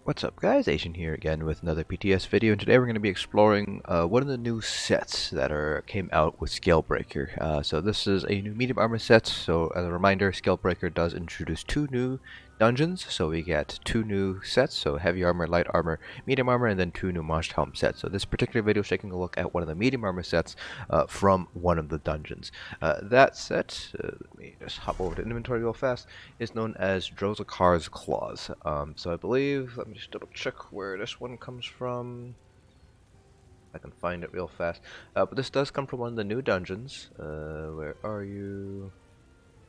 What's up guys, Asian here again with another PTS video, and today we're going to be exploring one of the new sets that came out with Scalebreaker. So this is a new medium armor set, so as a reminder, Scalebreaker does introduce two new dungeons, so we get two new sets, so heavy armor, light armor, medium armor, and then two new Monster Helm sets. So this particular video is taking a look at one of the medium armor sets from one of the dungeons. That set, let me just hop over to inventory real fast, is known as Dro'Zakar's Claws. So I believe, let me just double check where this one comes from. I can find it real fast. But this does come from one of the new dungeons. Where are you?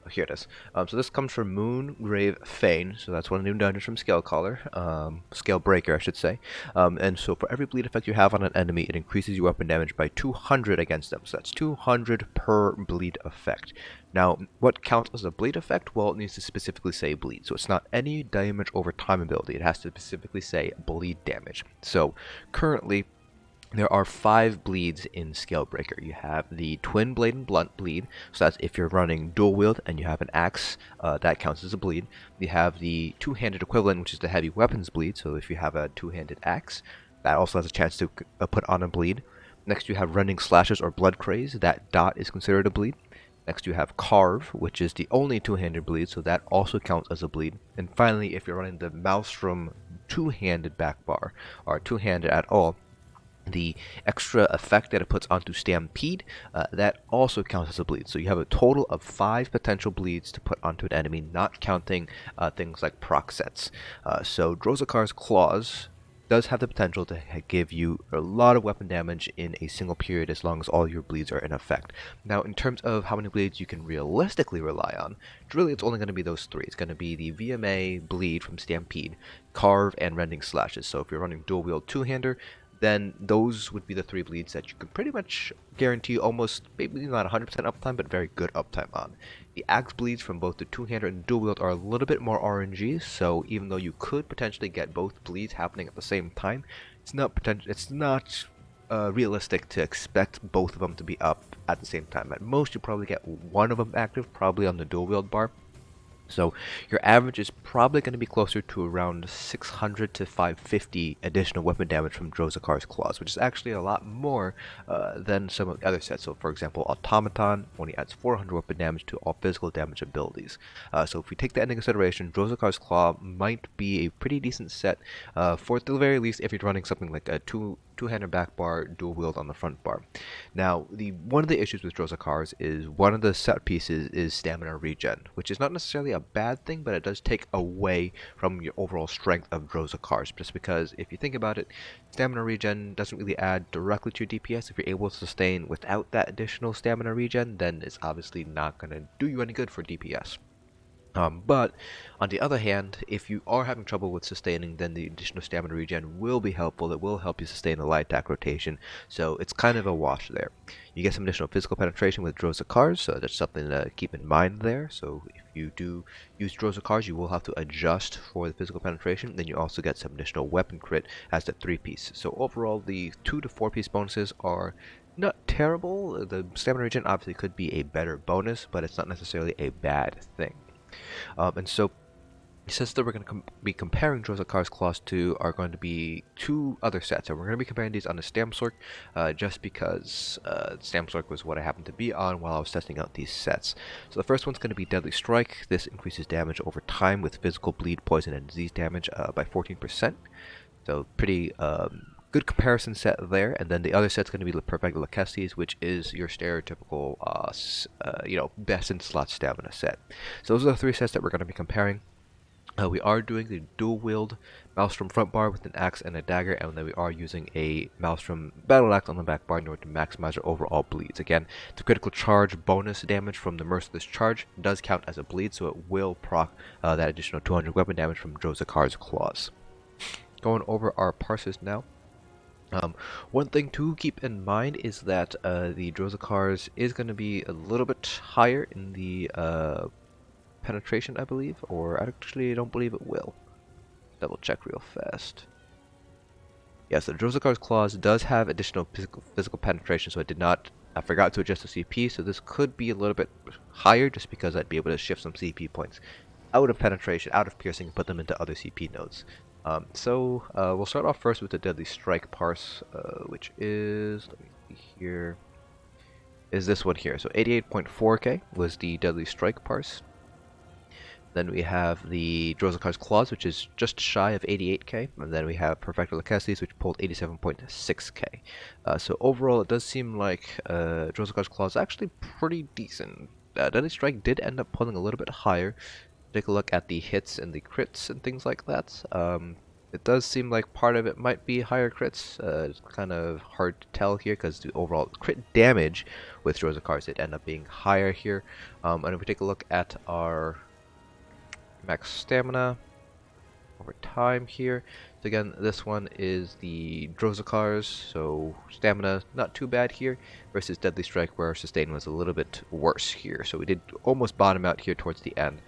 Oh, here it is. So this comes from Moongrave Fane, so that's one of the new dungeons from Scalebreaker, I should say. And so for every bleed effect you have on an enemy, it increases your weapon damage by 200 against them. So that's 200 per bleed effect. Now, what counts as a bleed effect? Well, it needs to specifically say bleed. So it's not any damage over time ability. It has to specifically say bleed damage. So currently, there are 5 bleeds in Scalebreaker. You have the Twin Blade and Blunt bleed, so that's if you're running dual wield and you have an axe, that counts as a bleed. You have the two-handed equivalent, which is the heavy weapons bleed, so if you have a two-handed axe, that also has a chance to put on a bleed. Next you have Rending Slashes or Blood Craze, that dot is considered a bleed. Next you have Carve, which is the only two-handed bleed, so that also counts as a bleed. And finally, if you're running the Maelstrom two-handed back bar, or two-handed at all, the extra effect that it puts onto Stampede, that also counts as a bleed. So you have a total of 5 potential bleeds to put onto an enemy, not counting things like proc sets. So Dro'Zakar's Claws does have the potential to give you a lot of weapon damage in a single period as long as all your bleeds are in effect. Now, in terms of how many bleeds you can realistically rely on, really it's only going to be those 3. It's going to be the VMA bleed from Stampede, Carve, and Rending Slashes. So if you're running dual wield two-hander, then those would be the 3 bleeds that you could pretty much guarantee almost, maybe not 100% uptime, but very good uptime on. The axe bleeds from both the two-hander and dual wield are a little bit more RNG, so even though you could potentially get both bleeds happening at the same time, it's not realistic to expect both of them to be up at the same time. At most, you probably get one of them active, probably on the dual wield bar. So your average is probably going to be closer to around 600 to 550 additional weapon damage from Dro'Zakar's Claws, which is actually a lot more than some of the other sets. So for example, Automaton only adds 400 weapon damage to all physical damage abilities. So if we take that into consideration, Dro'Zakar's Claw might be a pretty decent set, for at the very least if you're running something like a two-hander back bar, dual wield on the front bar. Now, one of the issues with Dro'Zakar's is one of the set pieces is stamina regen, which is not necessarily a bad thing, but it does take away from your overall strength of Dro'Zakar's, just because if you think about it, stamina regen doesn't really add directly to your DPS. If you're able to sustain without that additional stamina regen, then it's obviously not going to do you any good for DPS. But on the other hand, if you are having trouble with sustaining, then the additional stamina regen will be helpful. It will help you sustain a light attack rotation, so it's kind of a wash there. You get some additional physical penetration with Dro'Zakar's, so that's something to keep in mind there. So if you do use Dro'Zakar's, you will have to adjust for the physical penetration. Then you also get some additional weapon crit as the 3-piece. So overall, the 2 to 4-piece bonuses are not terrible. The stamina regen obviously could be a better bonus, but it's not necessarily a bad thing. And so it says that we're going to be comparing Dro'Zakar's Claws to are going to be 2 other sets, and we're going to be comparing these on the Stamsork, just because Stamsork was what I happened to be on while I was testing out these sets. So the first one's going to be Deadly Strike. This increases damage over time with physical, bleed, poison, and disease damage by 14%. So pretty good comparison set there. And then the other set's going to be the Perfect Lachesis, which is your stereotypical best in slot stamina set. So those are the 3 sets that we're going to be comparing. We are doing the dual wield Maelstrom front bar with an axe and a dagger, and then we are using a Maelstrom battle axe on the back bar in order to maximize our overall bleeds. Again, the critical charge bonus damage from the Merciless Charge does count as a bleed, so it will proc that additional 200 weapon damage from Dro'Zakar's Claws. Going over our Parses now. One thing to keep in mind is that the Dro'Zakar's is going to be a little bit higher in the penetration, I believe, or actually I don't believe it will. Double check real fast. Yes, the Dro'Zakar's Claws does have additional physical penetration, so I forgot to adjust the CP, so this could be a little bit higher just because I'd be able to shift some CP points out of penetration, out of piercing, and put them into other CP nodes. We'll start off first with the Deadly Strike Parse, which is, let me see here, is this one here. So 88.4k was the Deadly Strike Parse. Then we have the Dro'Zakar's Claws, which is just shy of 88k, and then we have Perfecto Lachesis, which pulled 87.6k. So overall, it does seem like Dro'Zakar's Claws is actually pretty decent. Deadly Strike did end up pulling a little bit higher. Take a look at the hits and the crits and things like that. It does seem like part of it might be higher crits. It's kind of hard to tell here because the overall crit damage with Dro'Zakar's did end up being higher here. And if we take a look at our max stamina over time here. So again, this one is the Dro'Zakar's, so stamina not too bad here, versus Deadly Strike where sustain was a little bit worse here. So we did almost bottom out here towards the end.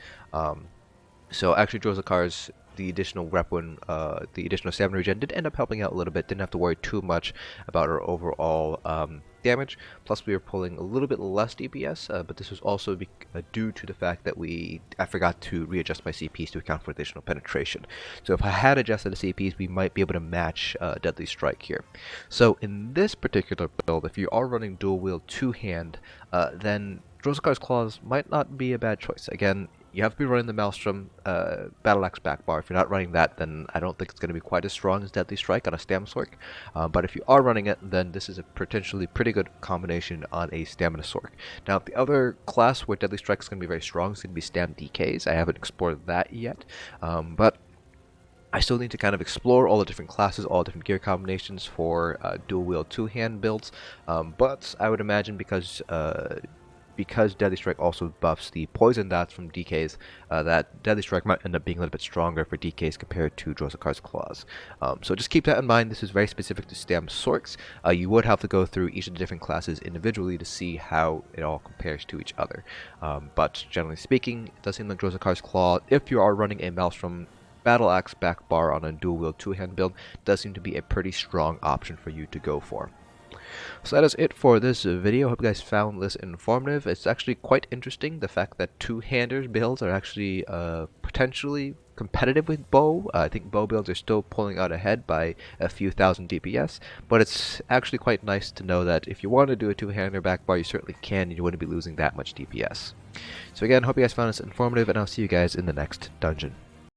So actually Dro'Zakar's, the additional weapon, the additional stamina regen did end up helping out a little bit. Didn't have to worry too much about our overall damage. Plus we were pulling a little bit less DPS, but this was also due to the fact that I forgot to readjust my CPs to account for additional penetration. So if I had adjusted the CPs, we might be able to match Deadly Strike here. So in this particular build, if you are running dual wield two-hand, then Dro'Zakar's Claws might not be a bad choice. Again, you have to be running the Maelstrom Battle Axe backbar. If you're not running that, then I don't think it's going to be quite as strong as Deadly Strike on a Stam Sork. But if you are running it, then this is a potentially pretty good combination on a Stamina Sork. Now, the other class where Deadly Strike is going to be very strong is going to be Stam DKs. I haven't explored that yet, but I still need to kind of explore all the different classes, all the different gear combinations for dual wield two-hand builds. But I would imagine because Deadly Strike also buffs the poison dots from DKs, that Deadly Strike might end up being a little bit stronger for DKs compared to Dro'Zakar's Claws. So just keep that in mind. This is very specific to Stam Sorks. You would have to go through each of the different classes individually to see how it all compares to each other. But generally speaking, it does seem like Dro'Zakar's Claw, if you are running a Maelstrom Battle Axe back bar on a dual wield two-hand build, does seem to be a pretty strong option for you to go for. So that is it for this video. I hope you guys found this informative. It's actually quite interesting, the fact that two-handers builds are actually potentially competitive with bow. I think bow builds are still pulling out ahead by a few thousand DPS, but it's actually quite nice to know that if you want to do a two-hander backbar, you certainly can, and you wouldn't be losing that much DPS. So again, hope you guys found this informative, and I'll see you guys in the next dungeon.